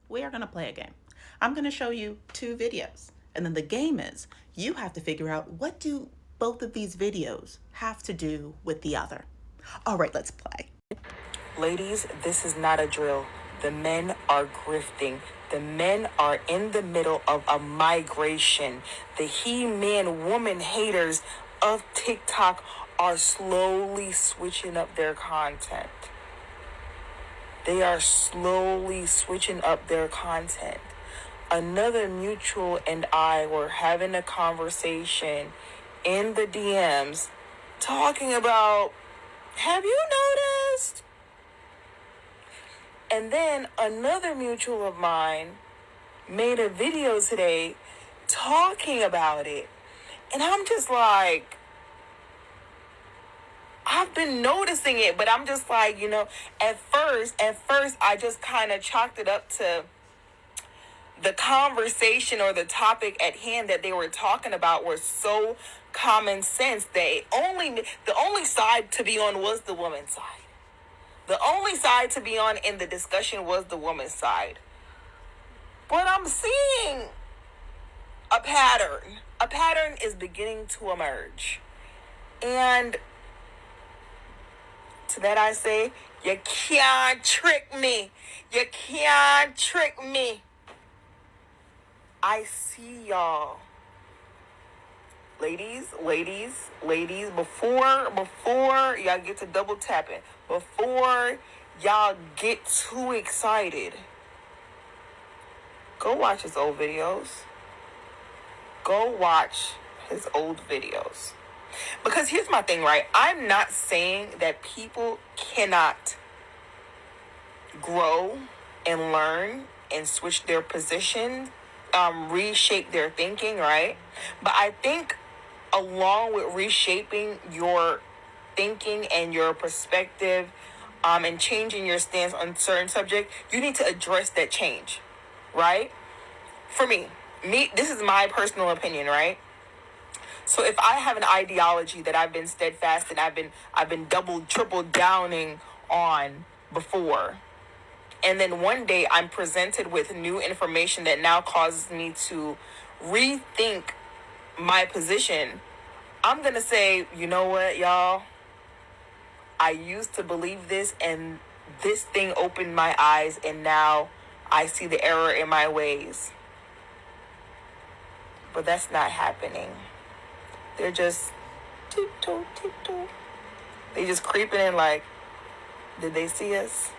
we are going to play a game. I'm going to show you 2 videos. And then the game is, you have to figure out, what do both of these videos have to do with the other? All right, let's play. Ladies, this is not a drill. The men are grifting. The men are in the middle of a migration. The he-man woman haters of TikTok are slowly switching up their content. They are slowly switching up their content. Another mutual and I were having a conversation in the DMs talking about, have you noticed? And then another mutual of mine made a video today talking about it. And I'm just like, I've been noticing it, but I'm just like, at first, I just kind of chalked it up to the conversation or the topic at hand that they were talking about was so common sense that the only side to be on was the woman's side. The only side to be on in the discussion was the woman's side. But I'm seeing a pattern. A pattern is beginning to emerge. And to that I say, you can't trick me. You can't trick me. I see y'all. Ladies, before y'all get to double tapping, before y'all get too excited, go watch his old videos. Go watch his old videos. Because here's my thing, right? I'm not saying that people cannot grow and learn and switch their position, reshape their thinking, right? But I think along with reshaping your thinking and your perspective, and changing your stance on certain subject, you need to address that change, right? For me, this is my personal opinion, right? So if I have an ideology that I've been steadfast and I've been double, triple downing on before, and then one day I'm presented with new information that now causes me to rethink my position, I'm going to say, you know what, y'all? I used to believe this, and this thing opened my eyes, and now I see the error in my ways. But that's not happening. They're just tiptoe. They just creeping in like, did they see us?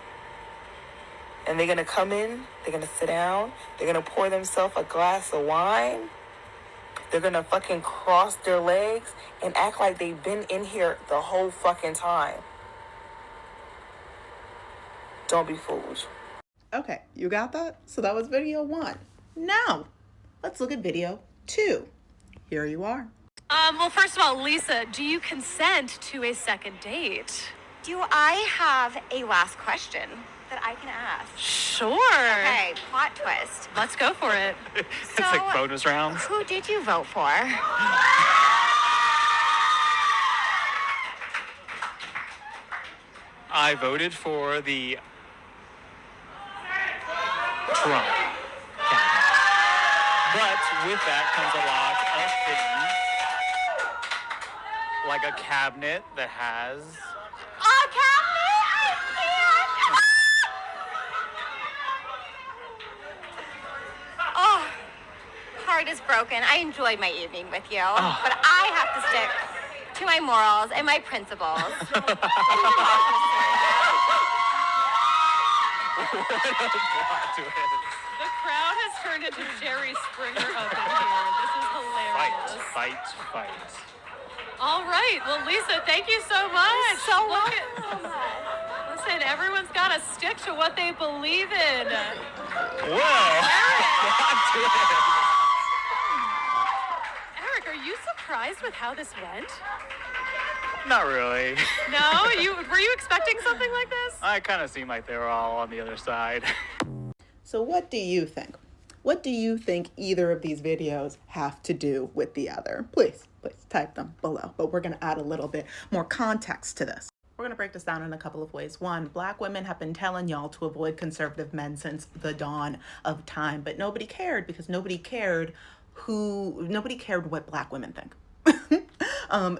And they're going to come in, they're going to sit down, they're going to pour themselves a glass of wine. They're going to fucking cross their legs and act like they've been in here the whole fucking time. Don't be fooled. Okay, you got that? So that was video 1. Now, let's look at video 2. Here you are. Well, first of all, Lisa, do you consent to a second date? Do I have a last question that I can ask? Sure. Okay, plot twist. Let's go for it. It's like bonus rounds. Who did you vote for? I voted for the Trump candidate. But with that comes a lot of things, like a cabinet that has... A cabinet? I can't! Oh, heart is broken. I enjoyed my evening with you, but I have to stick to my morals and my principles. The crowd has turned into Jerry Springer up in here. This is hilarious. Fight. All right. Well, Lisa, thank you so much. So Listen, everyone's got to stick to what they believe in. Well, Eric, are you surprised with how this went? not really. No? Were you expecting something like this? I kind of seemed like they were all on the other side. So what do you think? What do you think either of these videos have to do with the other? Please type them below. But we're going to add a little bit more context to this. We're going to break this down in a couple of ways. One, black women have been telling y'all to avoid conservative men since the dawn of time, but nobody cared because nobody cared what black women think.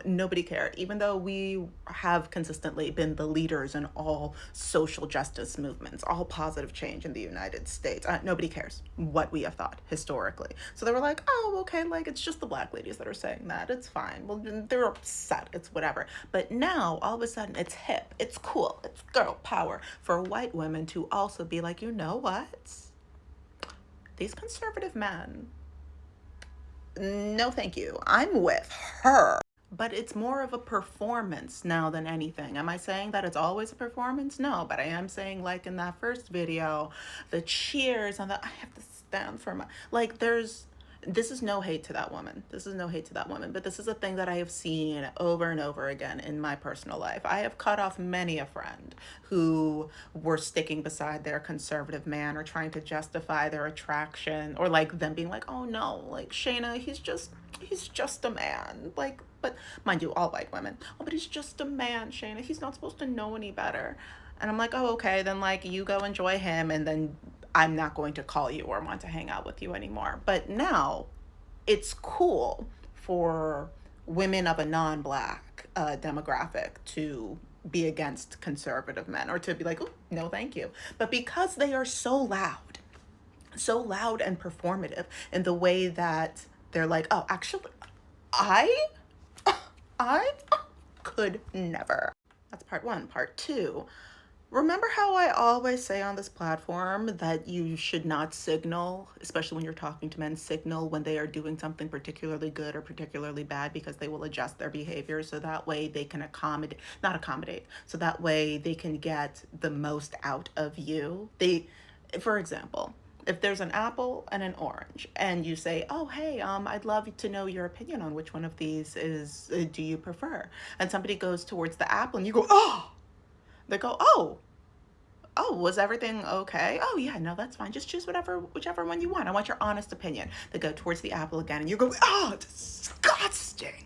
Nobody cared, even though we have consistently been the leaders in all social justice movements, all positive change in the United States. Nobody cares what we have thought historically. So they were like, oh, okay, like it's just the black ladies that are saying that. It's fine. Well, they're upset. It's whatever. But now all of a sudden it's hip. It's cool. It's girl power for white women to also be like, you know what? These conservative men, no thank you. I'm with her. But it's more of a performance now than anything. Am I saying that it's always a performance? No, but I am saying, like in that first video, the cheers and the I have to stand for my, like this is no hate to that woman. This is no hate to that woman, but this is a thing that I have seen over and over again in my personal life. I have cut off many a friend who were sticking beside their conservative man or trying to justify their attraction, or like them being like, oh no, like Shayna, he's just a man. Like, but mind you, all white women. Oh, but he's just a man, Shayna. He's not supposed to know any better. And I'm like, oh, okay, then like you go enjoy him, and then I'm not going to call you or want to hang out with you anymore. But now it's cool for women of a non-black demographic to be against conservative men, or to be like, oh, no, thank you. But because they are so loud and performative in the way that they're like, oh, actually, I could never. That's part one. Part two. Remember how I always say on this platform that you should not signal, especially when you're talking to men, signal when they are doing something particularly good or particularly bad, because they will adjust their behavior so that way they can so that way they can get the most out of you. For example, if there's an apple and an orange and you say, oh, hey, I'd love to know your opinion on which one of these do you prefer? And somebody goes towards the apple and you go, oh, they go, oh, was everything okay? Oh yeah, no, that's fine. Just choose whichever one you want. I want your honest opinion. They go towards the apple again and you go, oh, disgusting.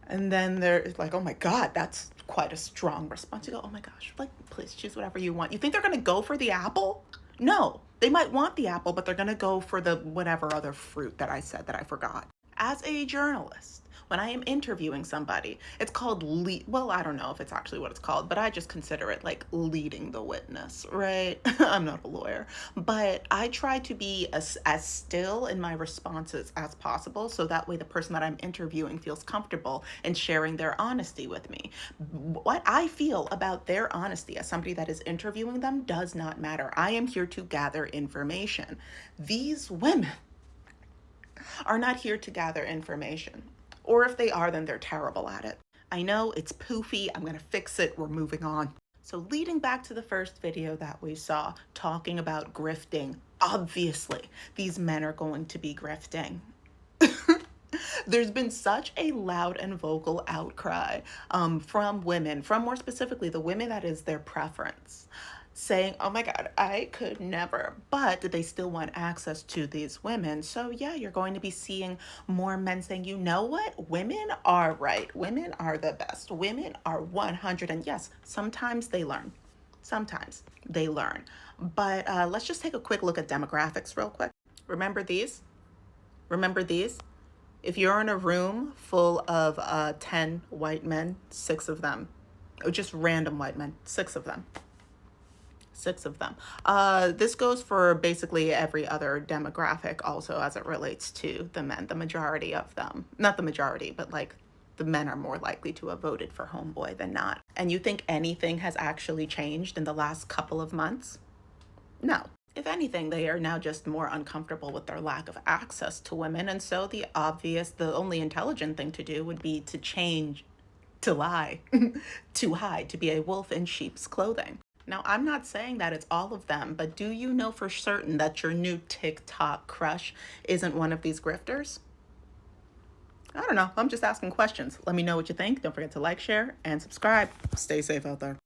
And then they're like, oh my God, that's quite a strong response. You go, oh my gosh, like, please choose whatever you want. You think they're gonna go for the apple? No, they might want the apple, but they're gonna go for the whatever other fruit that I said that I forgot. As a journalist, when I am interviewing somebody, it's called well, I don't know if it's actually what it's called, but I just consider it like leading the witness, right? I'm not a lawyer, but I try to be as still in my responses as possible, so that way the person that I'm interviewing feels comfortable in sharing their honesty with me. What I feel about their honesty as somebody that is interviewing them does not matter. I am here to gather information. These women are not here to gather information. Or if they are, then they're terrible at it. I know it's poofy. I'm going to fix it. We're moving on. So leading back to the first video that we saw, talking about grifting, obviously these men are going to be grifting. There's been such a loud and vocal outcry from women, from more specifically the women that is their preference, saying, oh my God, I could never, but they still want access to these women. So yeah, you're going to be seeing more men saying, you know what? Women are right. Women are the best. Women are 100. And yes, sometimes they learn. Sometimes they learn. But let's just take a quick look at demographics real quick. Remember these? Remember these? If you're in a room full of 10 white men, 6 of them, or just random white men, 6 of them. 6 of them. This goes for basically every other demographic also as it relates to the men, the majority of them. Not the majority, but like the men are more likely to have voted for homeboy than not. And you think anything has actually changed in the last couple of months? No. If anything, they are now just more uncomfortable with their lack of access to women. And so the only intelligent thing to do would be to change, to lie, to hide, to be a wolf in sheep's clothing. Now, I'm not saying that it's all of them, but do you know for certain that your new TikTok crush isn't one of these grifters? I don't know. I'm just asking questions. Let me know what you think. Don't forget to like, share, and subscribe. Stay safe out there.